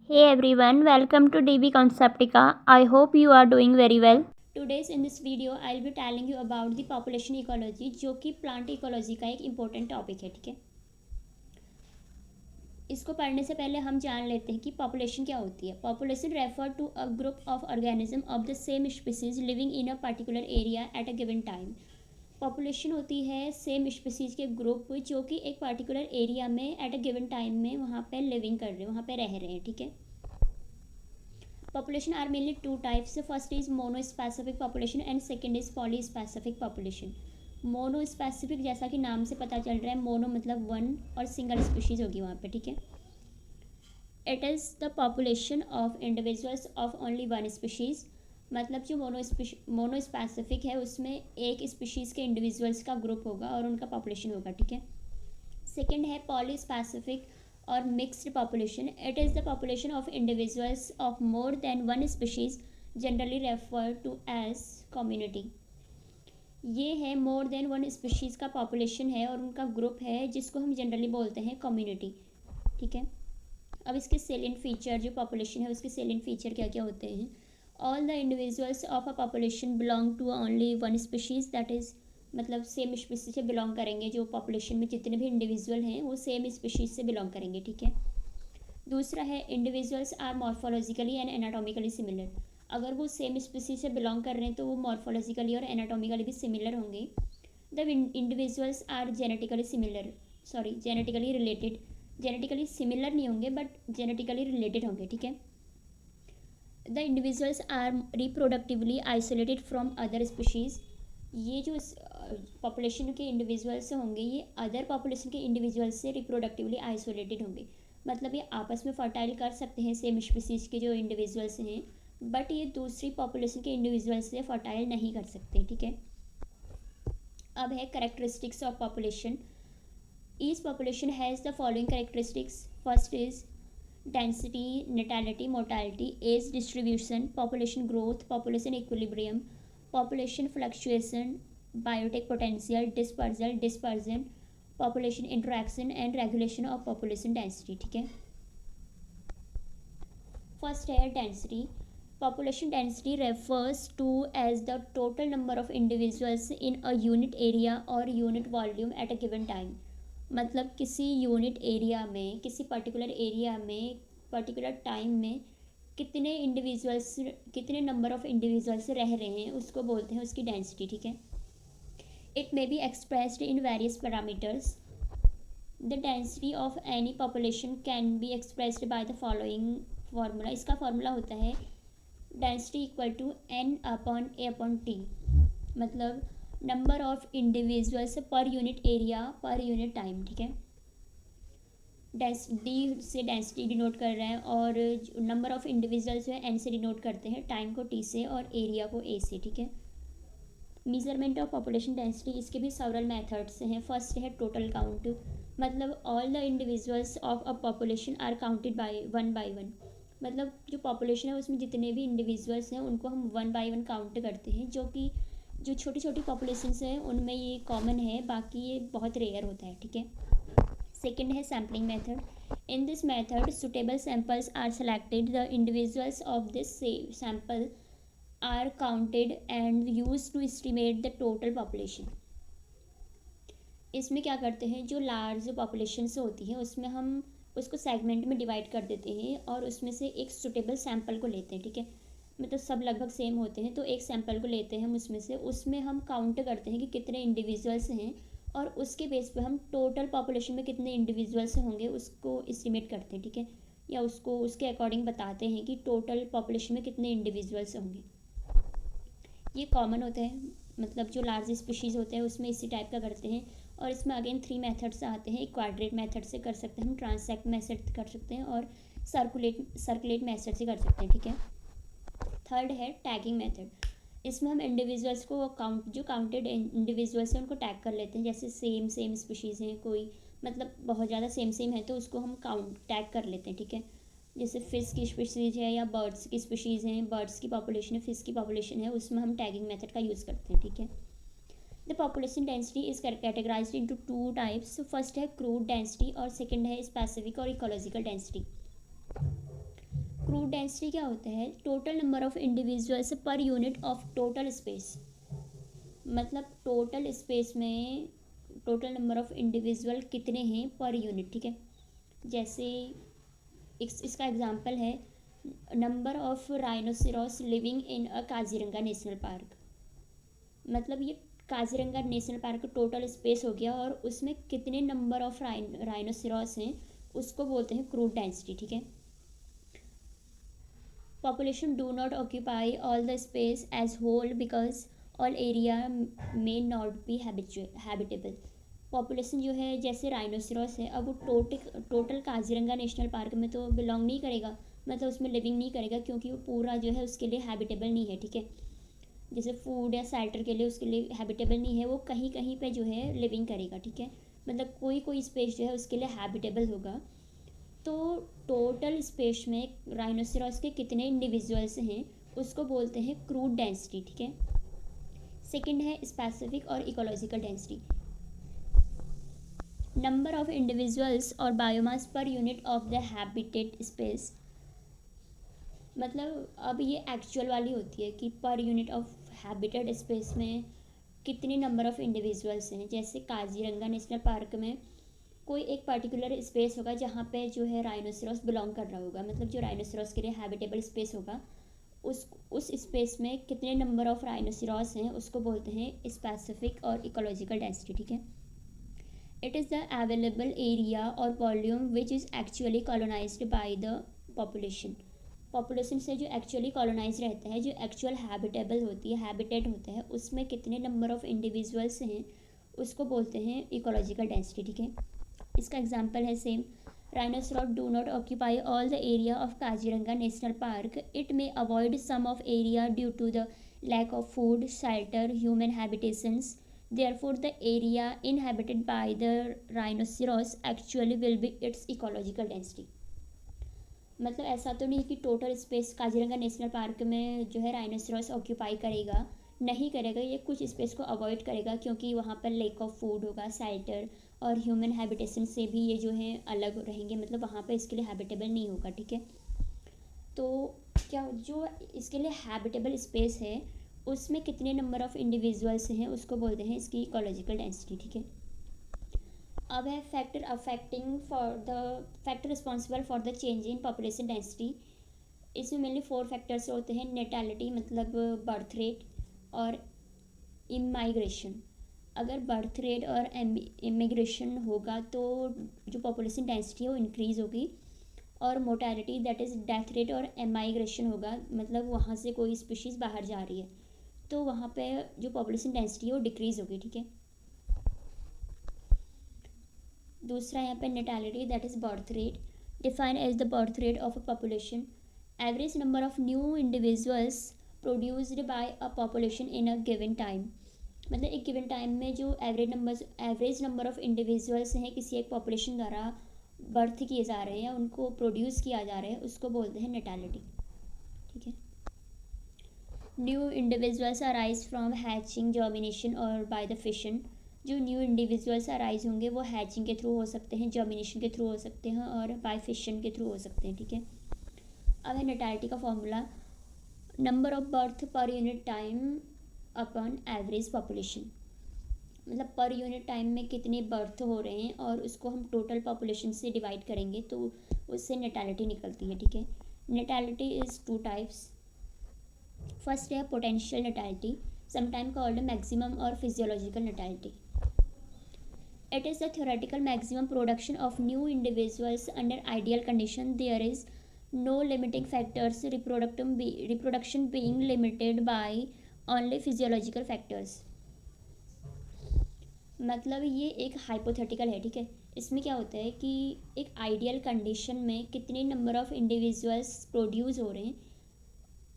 Hey everyone, welcome to DB Conceptica. I hope you are doing very well. Today's in this video I'll be telling you about the population ecology जो कि plant ecology का एक important topic है. ठीक है, इसको पढ़ने से पहले हम जान लेते हैं कि पॉपुलेशन क्या होती है. Population refer to a group of organism of the same species living in a particular area at a given time. Population होती है सेम स्पीसीज के ग्रुप जो कि एक पर्टिकुलर एरिया में एट अ गिवन टाइम में वहाँ पे लिविंग कर रहे हैं, वहाँ पे रह रहे हैं. ठीक है, population are mainly two types. First is monospecific population and second is polyspecific population. मोनोस्पेसिफिक जैसा कि नाम से पता चल रहा है, मोनो मतलब वन और सिंगल स्पीशीज होगी वहाँ पे. ठीक है, it is the population of individuals of only one species. मतलब जो मोनोस्पेसिफिक है उसमें एक स्पीशीज़ के इंडिविजुअल्स का ग्रुप होगा और उनका पॉपुलेशन होगा. ठीक है, सेकेंड है पॉलीस्पेसिफिक और mixed population. It is the population of individuals of more than one species generally refer to as community. ये है मोर देन वन स्पीशीज़ का पॉपुलेशन है और उनका ग्रुप है जिसको हम जनरली बोलते हैं कम्युनिटी. ठीक है, अब इसके सेलिएंट फीचर, जो पॉपुलेशन है उसके सेलिएंट फीचर क्या क्या होते हैं. All the individuals of a population belong to only one species. That is मतलब सेम स्पीशीज से बिलोंग करेंगे. जो पॉपुलेशन में जितने भी इंडिविजुअल हैं वो सेम स्पीशीज से बिलोंग करेंगे. ठीक है, दूसरा है individuals are morphologically and anatomically similar. अगर वो सेम स्पीशीज से बिलोंग कर रहे हैं तो वो मॉर्फोलॉजिकली और एनाटॉमिकली भी सिमिलर होंगे. The individuals are genetically similar, sorry genetically related. Genetically similar नहीं होंगे बट जेनेटिकली रिलेटेड होंगे. ठीक है, the individuals are reproductively isolated from other species. ये जो पॉपुलेशन के इंडिविजुअल्स होंगे ये अदर पॉपुलेशन के इंडिविजुअल्स से रिप्रोडक्टिवली आइसोलेटेड होंगे. मतलब ये आपस में फर्टाइल कर सकते हैं सेम स्पीसीज के जो इंडिविजुअल्स हैं, बट ये दूसरी पॉपुलेशन के इंडिविजुअल्स से फर्टाइल नहीं कर सकते. ठीक है, अब है characteristics of population. Each population has the following characteristics. First is density, natality, mortality, age distribution, population growth, population equilibrium, population fluctuation, biotic potential, dispersion, population interaction and regulation of population density. ठीक है, first है density. population density refers to as the total number of individuals in a unit area or unit volume at a given time. मतलब किसी unit area में, किसी particular area में particular time में कितने इंडिविजुअल्स, कितने नंबर ऑफ इंडिविजुअल्स रह रहे हैं उसको बोलते हैं उसकी डेंसिटी. ठीक है, it may be expressed in various parameters. The density of any population can be expressed by the following formula. इसका फार्मूला होता है density equal to N upon A upon T. मतलब number of individuals per unit area per unit time. ठीक है, D से density denote कर रहे हैं और नंबर ऑफ इंडिविजुअल्स है एन से डिनोट करते हैं, टाइम को टी से और एरिया को ए से. ठीक है, मेजरमेंट ऑफ पॉपुलेशन डेंसिटी, इसके भी सेवरल मेथड्स हैं. फर्स्ट है टोटल काउंट. मतलब all the individuals of a population are counted by one. मतलब जो पॉपुलेशन है उसमें जितने भी इंडिविजुअल्स हैं उनको हम वन बाय वन काउंट करते हैं. जो कि जो छोटी छोटी पॉपुलेशंस हैं उनमें ये कॉमन है, बाकी ये बहुत रेयर होता है. ठीक है, सेकेंड है sampling method. In this method suitable samples are selected. The individuals of this sample are counted and use to estimate the total population. इसमें क्या करते हैं, जो लार्ज पॉपुलेशंस होती हैं उसमें हम उसको सेगमेंट में डिवाइड कर देते हैं और उसमें से एक सुटेबल सैम्पल को लेते हैं. ठीक है, मतलब सब लगभग सेम होते हैं तो एक सैम्पल को लेते हैं हम उसमें हम काउंट करते हैं कि कितने इंडिविजुअल्स हैं और उसके बेस पे हम टोटल पॉपुलेशन में कितने इंडिविजुअल्स होंगे उसको एस्टिमेट करते हैं. ठीक है, या उसको उसके अकॉर्डिंग बताते हैं कि टोटल पॉपुलेशन में कितने इंडिविजुअल्स होंगे. ये कॉमन होता है, मतलब जो लार्ज स्पीशीज़ होते हैं उसमें इसी टाइप का करते हैं. और इसमें अगेन 3 मेथड्स आते हैं. एक क्वाड्रेट मेथड से कर सकते हैं हम, ट्रांसैक्ट मेथड कर सकते हैं और सर्कुलेट मेथड से कर सकते हैं. ठीक है, थर्ड है टैगिंग मेथड. इसमें हम इंडिविजुअल्स को जो काउंटेड इंडिविजुअल्स हैं उनको टैग कर लेते हैं. जैसे सेम स्पीशीज़ हैं, कोई मतलब बहुत ज़्यादा सेम है तो उसको हम काउंट टैग कर लेते हैं. ठीक है, जैसे फ़िश की स्पीशीज़ है या बर्ड्स की स्पीशीज़ हैं, बर्ड्स की पॉपुलेशन है, फ़िश की पॉपुलेशन है, उसमें हम टैगिंग मेथड का यूज़ करते हैं. ठीक है, the population density is categorised into 2 types. First है क्रूड डेंसिटी और सेकंड है स्पेसिफिक और इकोलॉजिकल डेंसिटी. क्रूड डेंसिटी क्या होता है? Total number of individuals per unit of total space. मतलब टोटल स्पेस में टोटल नंबर ऑफ इंडिविजुअल कितने हैं पर यूनिट, ठीक है। जैसे इसका एग्जांपल है number of rhinoceros living in a Kaziranga national park. मतलब ये काजीरंगा नेशनल पार्क का टोटल स्पेस हो गया और उसमें कितने नंबर ऑफ राइनोसेरोस हैं उसको बोलते हैं क्रूड डेंसिटी, ठीक है। Population do not occupy all the space as whole because all area may not be habitable. Population जो है जैसे राइनोसेरोस है, अब वो टोटल काजीरंगा नेशनल पार्क में तो बिलोंग नहीं करेगा, मतलब उसमें लिविंग नहीं करेगा क्योंकि वो पूरा जो है उसके लिए हैबिटेबल नहीं है, ठीक है। जैसे फूड या शेल्टर के लिए उसके लिए हैबिटेबल नहीं है, वो कहीं कहीं पे जो है लिविंग करेगा, ठीक है। मतलब कोई कोई स्पेस जो है उसके लिए हैबिटेबल होगा। तो टोटल स्पेस में राइनोसेरोस के कितने इंडिविजुअल्स हैं उसको बोलते हैं क्रूड डेंसिटी, ठीक है। सेकंड है स्पेसिफिक और ecological density. Number of individuals और biomass per unit of the habitat space. मतलब अब ये एक्चुअल वाली होती है कि पर यूनिट ऑफ हैबिटेट स्पेस में कितने नंबर ऑफ इंडिविजुअल्स हैं। जैसे काजीरंगा नेशनल पार्क में कोई एक पर्टिकुलर स्पेस होगा जहाँ पे जो है राइनोसेरोस बिलोंग कर रहा होगा, मतलब जो राइनोसेरोस के लिए हैबिटेबल स्पेस होगा उस स्पेस में कितने नंबर ऑफ राइनोसेरोस हैं उसको बोलते हैं स्पेसिफिक और इकोलॉजिकल डेंसिटी, ठीक है। It is the available area और volume which is actually colonised by the population. Population से जो एक्चुअली कॉलोनाइज रहता है, जो एक्चुअल हैबिटेबल होती है, हैबिटेट होता है, उसमें कितने नंबर ऑफ इंडिविजुअल्स हैं उसको बोलते हैं इकोलॉजिकल डेंसिटी, ठीक है। इसका एग्जांपल है same rhinoceros do not occupy all the area of Kaziranga national park. It may avoid some of area due to the lack of food, shelter, human habitations. Therefore, the area inhabited by the rhinoceros actually will be its ecological density। मतलब ऐसा तो नहीं कि total space Kaziranga national park में जो है rhinoceros occupy करेगा, नहीं करेगा, ये कुछ स्पेस को अवॉइड करेगा क्योंकि वहाँ पर लेक ऑफ फूड होगा, शेल्टर और ह्यूमन हैबिटेशन से भी ये जो है अलग रहेंगे, मतलब वहाँ पर इसके लिए हैबिटेबल नहीं होगा, ठीक है। तो क्या जो इसके लिए हैबिटेबल स्पेस है उसमें कितने नंबर ऑफ इंडिविजुअल्स हैं उसको बोलते हैं इसकी इकोलॉजिकल डेंसिटी, ठीक है। अब है factor responsible for the change in population density. इसमें मेनली 4 फैक्टर्स होते हैं। नेटालिटी मतलब बर्थ रेट और इमाइग्रेशन। अगर बर्थ रेट और इमिग्रेशन होगा तो जो पॉपुलेशन डेंसिटी है वो इंक्रीज़ होगी। और mortality that is death rate और इमाइग्रेशन होगा, मतलब वहाँ से कोई स्पीशीज़ बाहर जा रही है तो वहाँ पे जो पॉपुलेशन डेंसिटी है वो डिक्रीज़ होगी, ठीक है। दूसरा यहाँ पे natality that is birth rate, define as the birth rate of a population, average number of new individuals produced by a population in a given time. मतलब एक गिवन टाइम में जो एवरेज नंबर ऑफ इंडिविजुअल्स हैं किसी एक population द्वारा birth किए जा रहे हैं, उनको प्रोड्यूस किया जा रहा है, उसको बोलते हैं नेटालिटी, ठीक है। New individuals arise from hatching, germination और बाय द फिशन। जो न्यू इंडिविजुअल्स अराइज होंगे वो हैचिंग के थ्रू हो सकते हैं, जर्मिनेशन के थ्रू हो सकते हैं और बाय फिशन के थ्रू हो सकते हैं, ठीक है। अब है नेटालिटी का फॉर्मूला, नंबर ऑफ बर्थ पर unit time upon average population. मतलब पर यूनिट टाइम में कितने बर्थ हो रहे हैं और उसको हम टोटल पॉपुलेशन से डिवाइड करेंगे तो उससे नेटालिटी निकलती है, ठीक है। नेटालिटी इज़ 2 टाइप्स। फर्स्ट है पोटेंशियल नेटालिटी, समटाइम कॉल्ड मैक्सिमम और physiological नेटालिटी। It is the theoretical maximum production of new individuals under ideal condition. There is no limiting factors, reproduction being limited by only physiological factors। मतलब ये एक hypothetical है, ठीक है। इसमें क्या होता है कि एक आइडियल कंडीशन में कितने नंबर ऑफ इंडिविजुअल्स प्रोड्यूस हो रहे हैं।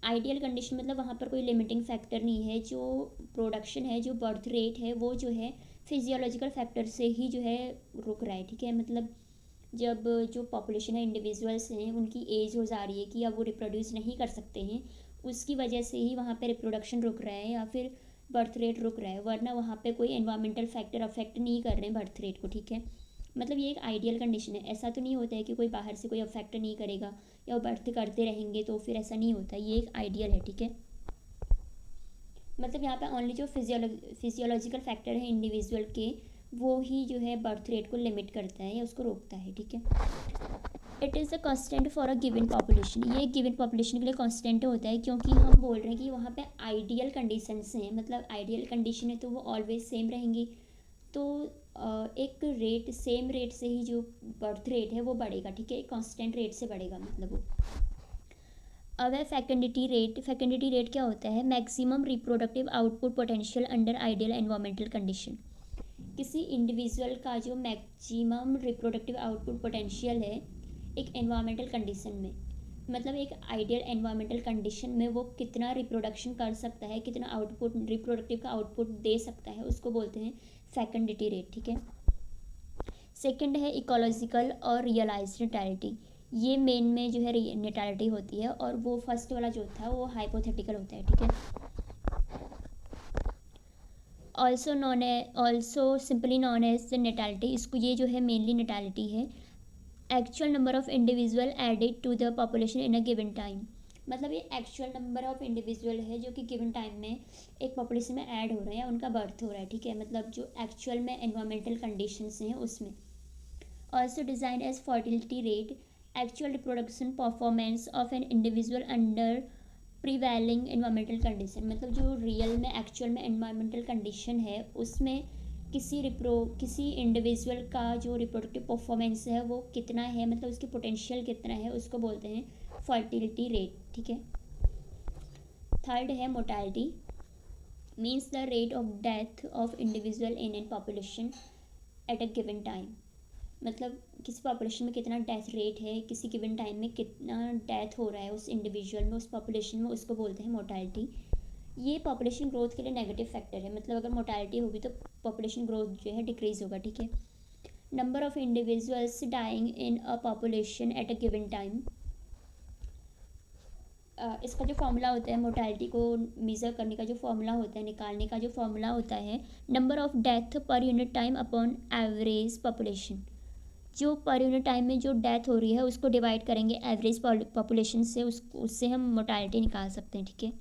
आइडियल कंडीशन मतलब वहाँ पर कोई लिमिटिंग फैक्टर नहीं है, जो प्रोडक्शन है, जो बर्थ रेट है वो जो है फिजियोलॉजिकल फैक्टर से ही जो है रुक रहा है, ठीक है। मतलब जब जो पॉपुलेशन है, इंडिविजुअल्स हैं, उनकी एज हो जा रही है कि अब वो रिप्रोड्यूस नहीं कर सकते हैं, उसकी वजह से ही वहाँ पे रिप्रोडक्शन रुक रहा है या फिर बर्थ रेट रुक रहा है, वरना वहाँ पे कोई एनवायरमेंटल फैक्टर अफेक्ट नहीं कर रहे हैं बर्थ रेट को, ठीक है। मतलब ये एक आइडियल कंडीशन है। ऐसा तो नहीं होता है कि कोई बाहर से कोई अफेक्ट नहीं करेगा या वो बर्थ करते रहेंगे, तो फिर ऐसा नहीं होता, ये एक आइडियल है, ठीक है। मतलब यहाँ पे ओनली जो फिजियोलॉजिकल फैक्टर है इंडिविजुअल के, वो ही जो है बर्थ रेट को लिमिट करता है या उसको रोकता है, ठीक है। It is a constant for a given population, ये गिवन पॉपुलेशन के लिए कांस्टेंट होता है, क्योंकि हम बोल रहे हैं कि वहाँ पे आइडियल कंडीशंस हैं, मतलब आइडियल कंडीशन है तो वो ऑलवेज सेम रहेंगी, तो एक रेट, सेम रेट से ही जो बर्थ रेट है वो बढ़ेगा, ठीक है, कांस्टेंट रेट से बढ़ेगा, मतलब वो। अब है फैकेंडिटी रेट क्या होता है? Maximum reproductive output potential under ideal environmental condition. किसी इंडिविजुअल का जो मैक्सिमम रिप्रोडक्टिव आउटपुट पोटेंशियल है एक एनवायरमेंटल कंडीशन में, मतलब एक आइडियल एनवायरमेंटल कंडीशन में वो कितना रिप्रोडक्शन कर सकता है, कितना आउटपुट रिप्रोडक्टिव का आउटपुट दे सकता है, उसको बोलते हैं फैकेंडिटी रेट, ठीक है। सेकंड है इकोलॉजिकल और रियलाइज्ड नेटालिटी, ये मेन में जो है नेटालिटी होती है, और वो फर्स्ट वाला जो था वो हाइपोथेटिकल होता है, ठीक है। Also simply known as the natality, इसको ये जो है मेनली नेटालिटी है, actual number of individual added to the population in a given time, मतलब ये एक्चुअल नंबर ऑफ इंडिविजुअल है जो कि गिवन टाइम में एक पॉपुलेशन में ऐड हो रहे हैं, उनका बर्थ हो रहा है, ठीक है, मतलब जो एक्चुअल में एनवायरमेंटल कंडीशंस हैं उसमें। Also design as fertility rate, actual reproduction performance of an individual under prevailing environmental condition, मतलब जो रियल में एक्चुअल में एनवायरमेंटल कंडीशन है उसमें किसी इंडिविजुअल का जो रिप्रोडक्टिव परफॉर्मेंस है वो कितना है, मतलब उसकी पोटेंशियल कितना है, उसको बोलते हैं फर्टिलिटी रेट, ठीक है। थर्ड है mortality, means the rate of death of individual in an population at a given time, मतलब किसी पॉपुलेशन में कितना डेथ रेट है, किसी गिवन टाइम में कितना डेथ हो रहा है उस इंडिविजुअल में, उस पॉपुलेशन में, उसको बोलते हैं मोर्टेलिटी। ये पॉपुलेशन ग्रोथ के लिए नेगेटिव फैक्टर है, मतलब अगर मोर्टेलिटी होगी तो पॉपुलेशन ग्रोथ जो है डिक्रीज होगा, ठीक है। Number of individuals dying in a population at a given time, इसका जो फॉर्मूला होता है मोर्टेलिटी को मेज़र करने का, जो फॉर्मूला होता है, निकालने का जो फॉर्मूला होता है, नंबर ऑफ डेथ पर unit time upon average population, जो पर यूनिट टाइम में जो डेथ हो रही है उसको डिवाइड करेंगे एवरेज पॉपुलेशन से, उससे हम मोर्टेलिटी निकाल सकते हैं, ठीक है।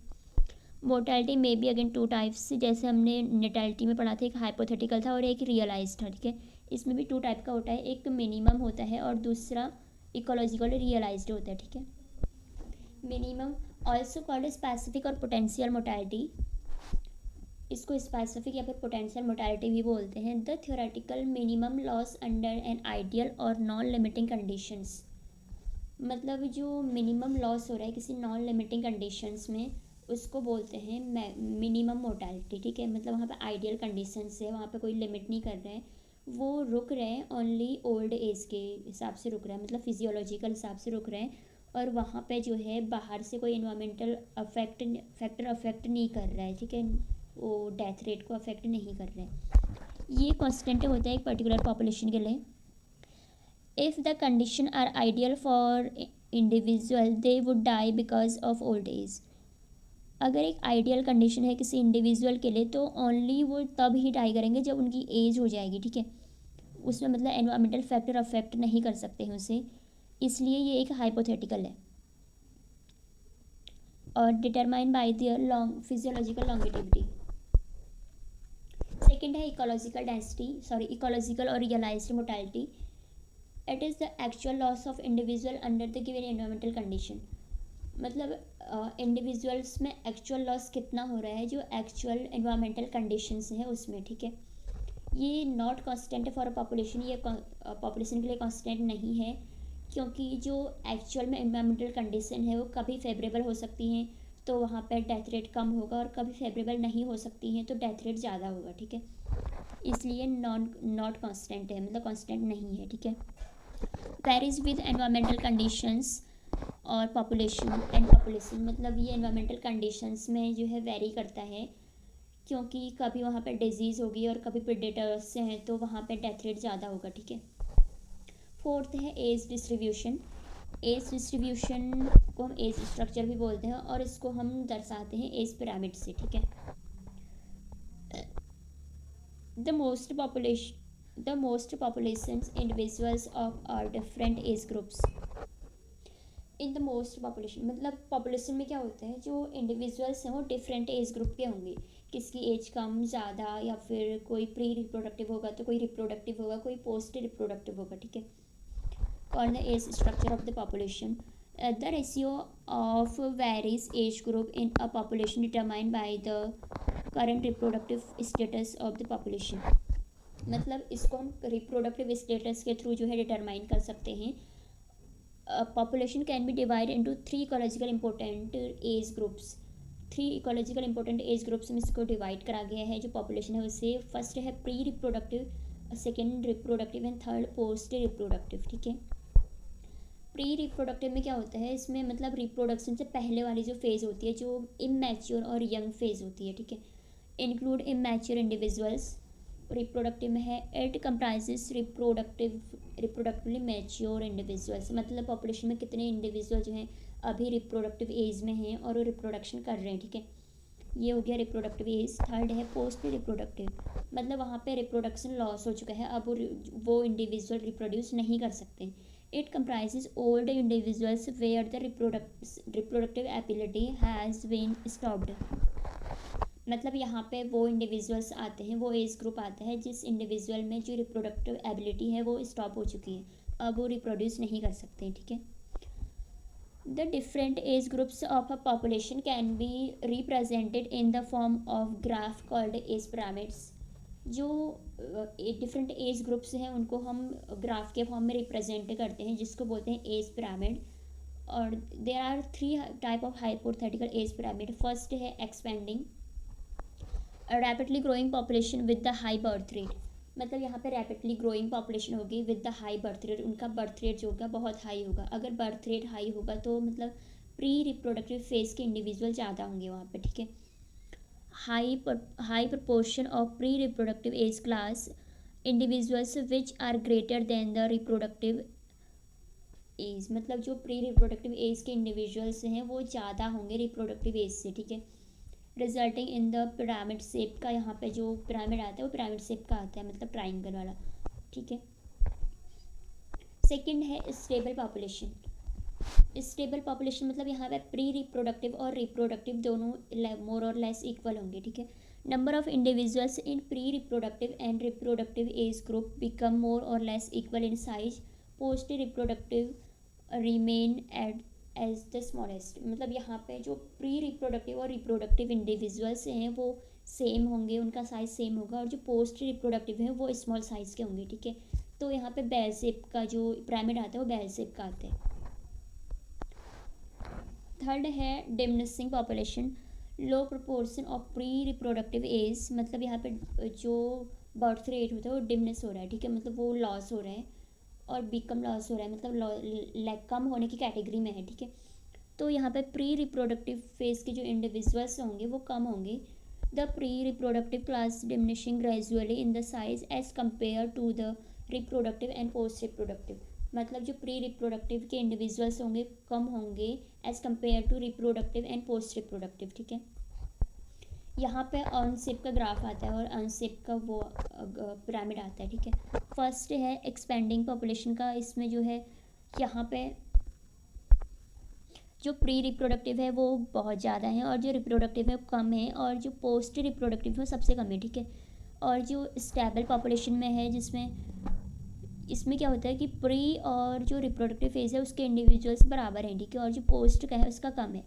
मोर्टेलिटी में भी अगेन टू टाइप्स, जैसे हमने नेटेलिटी में पढ़ा था, एक हाइपोथेटिकल था और एक रियलाइज्ड था, ठीक है। इसमें भी टू टाइप का होता है, एक मिनिमम होता है और दूसरा इकोलॉजिकल रियलाइज्ड होता है, ठीक है। मिनिमम ऑल्सो कॉल्ड स्पेसिफिक और पोटेंशियल मोर्टेलिटी, इसको स्पेसिफिक या फिर पोटेंशियल मोर्टेलिटी भी बोलते हैं। The theoretical minimum loss under an ideal और नॉन लिमिटिंग कंडीशंस, मतलब जो मिनिमम लॉस हो रहा है किसी नॉन लिमिटिंग कंडीशंस में उसको बोलते हैं मिनिमम मोर्टेलिटी, ठीक है। मतलब वहाँ पे आइडियल कंडीशंस है, वहाँ पे कोई लिमिट नहीं कर रहे हैं, वो रुक रहे हैं ओनली ओल्ड एज के हिसाब से रुक रहे हैं, मतलब फिजियोलॉजिकल हिसाब से रुक रहे हैं, और वहाँ पे जो है बाहर से कोई इन्वायरमेंटल फैक्टर अफेक्ट नहीं कर रहा है, ठीक है, वो डेथ रेट को अफेक्ट नहीं कर रहे हैं। ये कॉन्स्टेंट होता है एक पर्टिकुलर पॉपुलेशन के लिए। If the condition are ideal for individual they would die because of old age, अगर एक आइडियल कंडीशन है किसी इंडिविजुअल के लिए तो ओनली वो तब ही डाई करेंगे जब उनकी एज हो जाएगी, ठीक है, उसमें मतलब एनवायरमेंटल फैक्टर अफेक्ट नहीं कर सकते हैं उसे, इसलिए ये एक हाइपोथेटिकल है। और determine by their long physiological longevity. Second है इकोलॉजिकल और realised mortality, it is the actual loss of individual under the given environmental condition, मतलब इंडिविजुअल्स में एक्चुअल लॉस कितना हो रहा है जो एक्चुअल एनवायरमेंटल कंडीशंस है उसमें, ठीक है। ये not constant for a population, ये पॉपुलेशन के लिए कांस्टेंट नहीं है, क्योंकि जो एक्चुअल में एनवायरमेंटल कंडीशन है वो कभी फेवरेबल हो सकती हैं तो वहाँ पर डेथ रेट कम होगा, और कभी फेवरेबल नहीं हो सकती हैं तो डेथ रेट ज़्यादा होगा, ठीक है, इसलिए नॉट कांस्टेंट है, मतलब कांस्टेंट नहीं है, ठीक है। वेरीज विद एनवायरमेंटल कंडीशंस और पॉपुलेशन मतलब ये एनवायरमेंटल कंडीशंस में जो है वेरी करता है, क्योंकि कभी वहाँ पे डिजीज़ होगी और कभी प्रेडेटर्स से हैं तो वहाँ पे डेथ रेट ज़्यादा होगा, ठीक है। फोर्थ है एज डिस्ट्रीब्यूशन, एज डिस्ट्रीब्यूशन को हम एज स्ट्रक्चर भी बोलते हैं और इसको हम दर्शाते हैं एज पिरामिड से, ठीक है। The most populations individuals of are different age groups, in the most population, मतलब पॉपुलेशन में क्या होता है, जो इंडिविजुअल्स हैं वो डिफरेंट एज ग्रुप के होंगे, किसकी एज कम ज़्यादा, या फिर कोई प्री रिप्रोडक्टिव होगा तो कोई रिप्रोडक्टिव होगा, कोई पोस्ट रिप्रोडक्टिव होगा, ठीक है। Called the age structure of the population, the ratio of various age group in a population determined by the current reproductive status of the population. मतलब इसको हम रिप्रोडक्टिव स्टेटस के थ्रू जो है डिटरमाइन कर सकते हैं। Population can B divide into 3 ecological important age groups. 3 ecological important age groups में इसको डिवाइड करा गया है जो पॉपुलेशन है उससे। फर्स्ट है pre reproductive, second reproductive and third post reproductive, ठीक है। प्री रिप्रोडक्टिव में क्या होता है, इसमें मतलब रिप्रोडक्शन से पहले वाली जो फेज़ होती है, जो इमैच्योर और यंग फेज़ होती है, ठीक है। Include immature individuals. रिप्रोडक्टिव में है it comprises reproductively mature individuals, मतलब पॉपुलेशन में कितने इंडिविजुअल जो हैं अभी रिप्रोडक्टिव एज में हैं और वो रिप्रोडक्शन कर रहे हैं, ठीक है। ये हो गया रिप्रोडक्टिव एज। थर्ड है पोस्ट रिप्रोडक्टिव, मतलब वहाँ पे रिप्रोडक्शन लॉस हो चुका है, अब वो इंडिविजुअल रिप्रोड्यूस नहीं कर सकते। It comprises old individuals where the reproductive ability has been stopped, मतलब यहाँ पे वो इंडिविजुअल्स आते हैं, वो एज ग्रुप आता है जिस इंडिविजुअल में जो रिप्रोडक्टिव एबिलिटी है वो स्टॉप हो चुकी है, अब वो रिप्रोड्यूस नहीं कर सकते, ठीक है। The different age groups of a population can be represented in the form of graph called age pyramids. जो डिफरेंट एज ग्रुप्स हैं उनको हम ग्राफ के फॉर्म में रिप्रेजेंट करते हैं जिसको बोलते हैं एज पिरामिड। और there are 3 type of hypothetical age pyramid. First है expanding, rapidly growing population with the high birth rate, मतलब यहाँ पे रैपिडली ग्रोइंग पॉपुलेशन होगी with the high birth rate, उनका बर्थ रेट जो होगा बहुत हाई होगा। अगर बर्थ रेट हाई होगा तो मतलब प्री रिप्रोडक्टिव फेज के इंडिविजुअल ज़्यादा होंगे वहाँ पे, ठीक है। High proportion of pre reproductive age class individuals which are greater than the reproductive age, मतलब जो प्री रिप्रोडक्टिव एज के इंडिविजुअल्स हैं वो ज़्यादा होंगे रिप्रोडक्टिव एज से, ठीक है। Resulting in the pyramid shape का, यहाँ पे जो पिरामिड आता है वो पिरामिड शेप का आता है, मतलब ट्राइंगल वाला, ठीक है। सेकंड है स्टेबल पॉपुलेशन। स्टेबल पॉपुलेशन मतलब यहाँ पे प्री रिप्रोडक्टिव और रिप्रोडक्टिव दोनों मोर और लेस इक्वल होंगे, ठीक है। Number of individuals in pre reproductive and reproductive age group become more और less equal in size, post reproductive remain at as the smallest, मतलब यहाँ पे जो प्री रिप्रोडक्टिव और रिप्रोडक्टिव इंडिविजुअल्स हैं वो सेम होंगे, उनका साइज सेम होगा, और जो पोस्ट रिप्रोडक्टिव हैं वो स्मॉल साइज़ के होंगे, ठीक है। तो यहाँ पे बेल शेप का जो पिरामिड आता है वो बेल शेप का आता है। थर्ड है diminishing population, low proportion of pre reproductive age, मतलब यहाँ पे जो बर्थ रेट होता है वो डिमिनिश हो रहा है, ठीक है, मतलब वो लॉस हो रहा है, और बिकम लॉस हो रहा है, मतलब कम होने की कैटेगरी में है, ठीक है। तो यहाँ पे प्री रिप्रोडक्टिव फेज के जो इंडिविजुअल्स होंगे वो कम होंगे। The pre reproductive class diminishing gradually in the size as compared to the reproductive and post reproductive, मतलब जो प्री रिप्रोडक्टिव के इंडिविजुअल्स होंगे कम होंगे as compared to reproductive and post reproductive, ठीक है। यहाँ पे अर्नशिप का ग्राफ आता है और अर्नशिप का वो पिरामिड आता है, ठीक है। फर्स्ट है एक्सपेंडिंग पॉपुलेशन का, इसमें जो है यहाँ पे जो प्री रिप्रोडक्टिव है वो बहुत ज़्यादा है और जो रिप्रोडक्टिव है वो कम है, और जो पोस्ट रिप्रोडक्टिव है वो सबसे कम है, ठीक है। और जो स्टेबल पॉपुलेशन में है जिसमें इसमें क्या होता है कि प्री और जो रिप्रोडक्टिव फेज है उसके इंडिविजुअल्स बराबर हैं, ठीक है, और जो पोस्ट का है उसका कम है।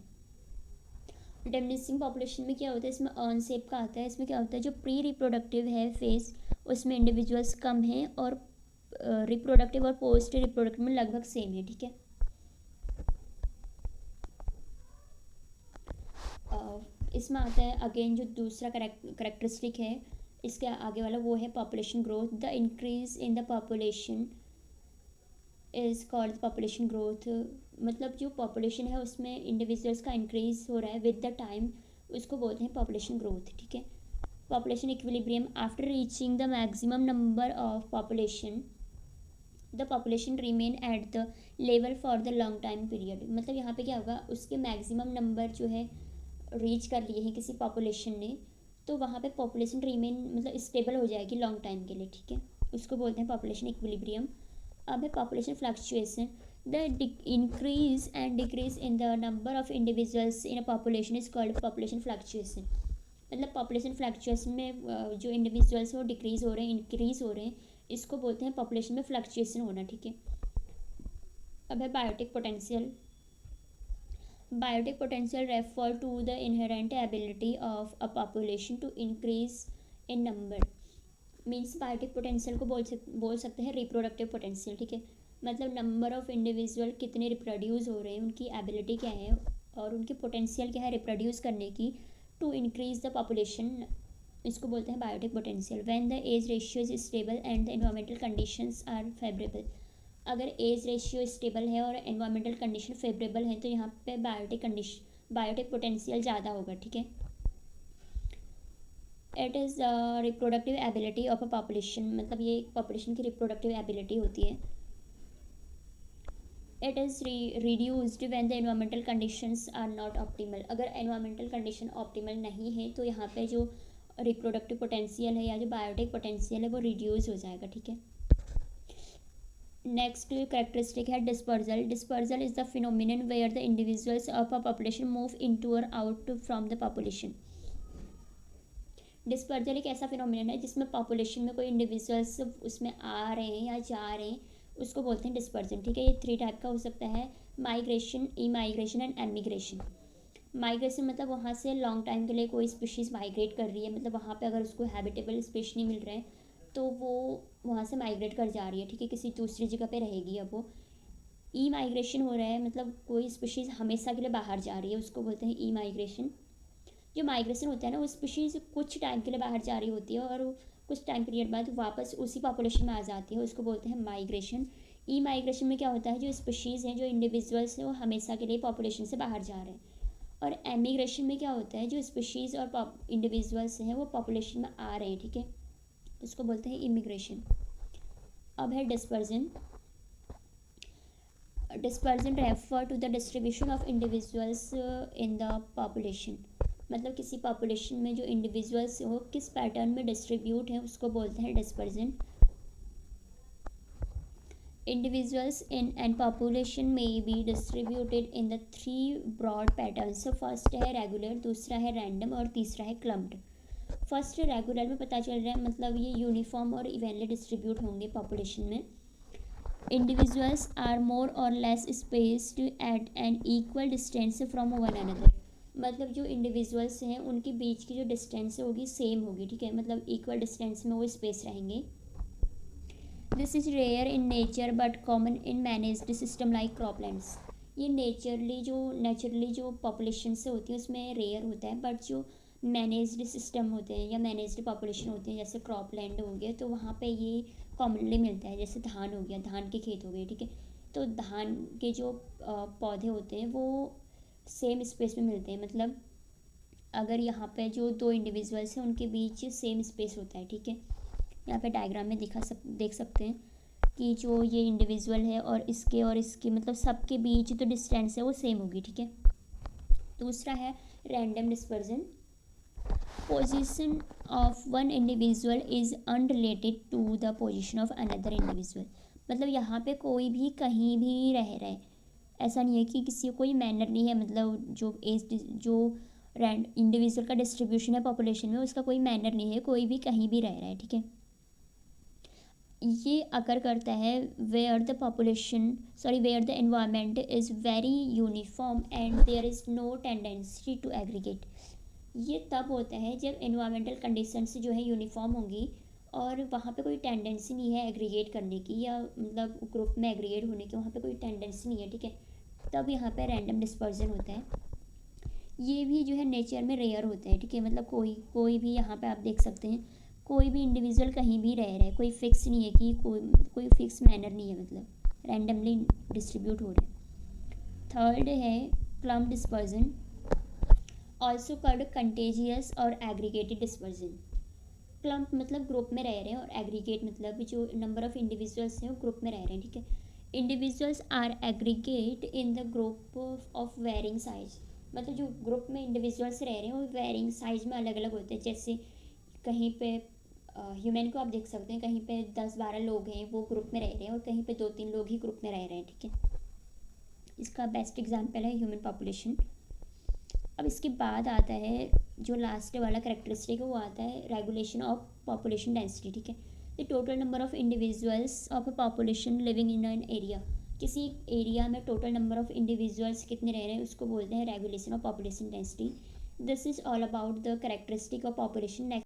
डिमिनिशिंग पॉपुलेशन में क्या होता है, इसमें अर्न शेप का आता है, इसमें क्या होता है जो प्री रिप्रोडक्टिव है फेज उसमें इंडिविजुअल्स कम हैं और रिप्रोडक्टिव और पोस्ट रिप्रोडक्टिव में लगभग सेम है, ठीक है। इसमें आता है अगेन जो दूसरा करेक्टरिस्टिक है इसके आगे वाला वो है population growth. The increase in the population is called population growth, मतलब जो पॉपुलेशन है उसमें इंडिविजुअल्स का इंक्रीज हो रहा है विद द टाइम, उसको बोलते हैं पॉपुलेशन ग्रोथ, ठीक है। Population equilibrium, after reaching the maximum number of population the population remain at the level for the long time period, मतलब यहाँ पे क्या होगा उसके मैक्सिमम नंबर जो है रीच कर लिए हैं किसी पॉपुलेशन ने, तो वहाँ पे पॉपुलेशन रिमेन मतलब स्टेबल हो जाएगी लॉन्ग टाइम के लिए, ठीक है, उसको बोलते हैं पॉपुलेशन इक्विलिब्रियम। अब है population fluctuation, the increase and decrease in the number of individuals in a population is called population fluctuation. मतलब पॉपुलेशन फ्लक्चुएशन में जो इंडिविजुअल्स हैं वो डिक्रीज हो रहे हैं, इंक्रीज हो रहे हैं, इसको बोलते हैं पॉपुलेशन में फ्लक्चुएशन होना, ठीक है। अब है biotic potential. Biotic potential refer to the inherent ability of a population to increase in number. Means biotic potential को बोल सकते हैं रिप्रोडक्टिव पोटेंशियल, ठीक है। मतलब नंबर ऑफ इंडिविजुअल कितने रिप्रोड्यूस हो रहे हैं, उनकी एबिलिटी क्या है और उनकी पोटेंशियल क्या है रिप्रोड्यूस करने की, टू इंक्रीज द पॉपुलेशन, इसको बोलते हैं biotic potential. When the age ratio is stable and the environmental conditions are favourable. अगर एज रेशियो स्टेबल है और एनवायरमेंटल कंडीशन फेवरेबल है तो यहाँ पे बायोटिक पोटेंशियल ज़्यादा होगा, ठीक है। It is reproductive ability of a population, मतलब ये पॉपुलेशन की रिप्रोडक्टिव एबिलिटी होती है। It is reduced when the environmental conditions are not optimal. अगर एनवायरमेंटल कंडीशन ऑप्टिमल नहीं है तो यहाँ पे जो रिप्रोडक्टिव पोटेंशियल है या जो बायोटिक पोटेंशियल है वो रिड्यूस हो जाएगा, ठीक है। नेक्स्ट कैरेक्टरिस्टिक है dispersal. Dispersal is the phenomenon where the individuals of a population move into और out from the population. Dispersal एक ऐसा फिनोमिनन है जिसमें पॉपुलेशन में कोई इंडिविजुअल्स उसमें आ रहे हैं या जा रहे हैं, उसको बोलते हैं डिस्पर्जन, ठीक है। ये 3 टाइप का हो सकता है, migration, E migration and emigration. Migration मतलब वहाँ से लॉन्ग टाइम के लिए कोई स्पीशीज़ माइग्रेट कर रही है, मतलब वहाँ पे अगर उसको हैबिटेबल स्पेस नहीं मिल रहा है तो वो वहाँ से माइग्रेट कर जा रही है, ठीक है, किसी दूसरी जगह पे रहेगी अब वो। ई माइग्रेशन हो रहा है मतलब कोई स्पीशीज़ हमेशा के लिए बाहर जा रही है, उसको बोलते हैं ई माइग्रेशन। जो माइग्रेशन होता है ना वो स्पीशीज़ कुछ टाइम के लिए बाहर जा रही होती है और कुछ टाइम पीरियड बाद वापस उसी पॉपुलेशन में आ जाती है, उसको बोलते हैं माइग्रेशन। ई माइग्रेशन में क्या होता है, जो स्पीशीज़ हैं, जो इंडिविजुअल्स हैं, वो हमेशा के लिए पॉपुलेशन से बाहर जा रहे हैं। और एमिग्रेशन में क्या होता है, जो स्पीशीज़ और इंडिविजुअल्स हैं वो पॉपुलेशन में आ रहे हैं, ठीक है, उसको बोलते हैं इमिग्रेशन। अब है dispersion. Dispersion refer to the distribution of individuals in the population. मतलब किसी पॉपुलेशन में जो इंडिविजुअल्स हो किस पैटर्न में डिस्ट्रीब्यूट है उसको बोलते हैं dispersion. Individuals in an population में be distributed in the 3 broad pattern. So first है रेगुलर, दूसरा है रैंडम और तीसरा है क्लम्प्ड। फर्स्ट रेगुलर में पता चल रहा है मतलब ये यूनिफॉर्म और इवेनली डिस्ट्रीब्यूट होंगे पॉपुलेशन में। इंडिविजुअल्स आर मोर और less spaced at an equal distance from one another. मतलब जो इंडिविजुअल्स हैं उनके बीच की जो डिस्टेंस होगी सेम होगी, ठीक है, मतलब इक्वल डिस्टेंस में वो स्पेस रहेंगे। This is rare in nature but common in managed system like croplands. ये नेचुरली जो पॉपुलेशन से होती है उसमें रेयर होता है, बट जो मैनेज्ड सिस्टम होते हैं या मैनेज्ड पॉपुलेशन होते हैं जैसे क्रॉपलैंड हो गया तो वहाँ पे ये कॉमनली मिलता है। जैसे धान हो गया, धान के खेत हो गए, ठीक है, तो धान के जो पौधे होते हैं वो सेम स्पेस में मिलते हैं। मतलब अगर यहाँ पे जो 2 इंडिविजुअल्स हैं उनके बीच सेम स्पेस होता है, ठीक है। यहाँ पे डायग्राम में देख सकते हैं कि जो ये इंडिविजुअल है और इसके मतलब सबके बीच जो डिस्टेंस है वो सेम होगी, ठीक है। दूसरा है random dispersion. Position of one individual is unrelated to the position of another individual. मतलब यहाँ पे कोई भी कहीं भी रह रहा है, ऐसा नहीं है कि किसी को कोई मैनर नहीं है, मतलब जो इंडिविजुअल का डिस्ट्रीब्यूशन है पॉपुलेशन में उसका कोई मैनर नहीं है, कोई भी कहीं भी रह रहा है, ठीक है। ये अकर करता है where the environment is very uniform and there is no tendency to aggregate. ये तब होता है जब एनवायरमेंटल कंडीशंस जो है यूनिफॉर्म होंगी और वहाँ पे कोई टेंडेंसी नहीं है एग्रीगेट करने की या मतलब ग्रुप में एग्रीगेट होने की, वहाँ पे कोई टेंडेंसी नहीं है, ठीक है, तब यहाँ पे रैंडम डिस्पर्जन होता है। ये भी जो है नेचर में रेयर होता है, ठीक है, मतलब कोई भी यहाँ पे आप देख सकते हैं कोई भी इंडिविजुअल कहीं भी रह रहा है, कोई फिक्स नहीं है कि कोई फिक्स मैनर नहीं है, मतलब रैंडमली डिस्ट्रीब्यूट हो रहे हैं। थर्ड है clump dispersion, also called contagious और एग्रीगेटेड डिस्पर्जन। क्लम्प मतलब ग्रुप में रह रहे हैं और एग्रीगेट मतलब जो नंबर ऑफ इंडिविजुअल्स हैं वो ग्रुप में रह रहे हैं, ठीक है। Individuals are aggregate in the group of varying size. मतलब जो ग्रुप में इंडिविजुअल्स रह रहे हैं वो वेरिंग साइज में अलग अलग होते हैं। जैसे कहीं पे ह्यूमन को आप देख सकते हैं, कहीं पे 10-12 लोग हैं वो ग्रुप में रह रहे हैं और कहीं पे 2-3 लोग ही ग्रुप में रह रहे हैं, ठीक है। इसका बेस्ट एग्जाम्पल है ह्यूमन पॉपुलेशन। अब इसके बाद आता है जो लास्ट वाला करेक्टरिस्टिक है, वो आता है रेगुलेशन ऑफ पॉपुलेशन डेंसिटी, ठीक है। The total number of individuals of a population living in an area, किसी एरिया में टोटल नंबर ऑफ इंडिविजुअल्स कितने रह रहे हैं उसको बोलते हैं regulation of population density. This is all about the characteristic of population.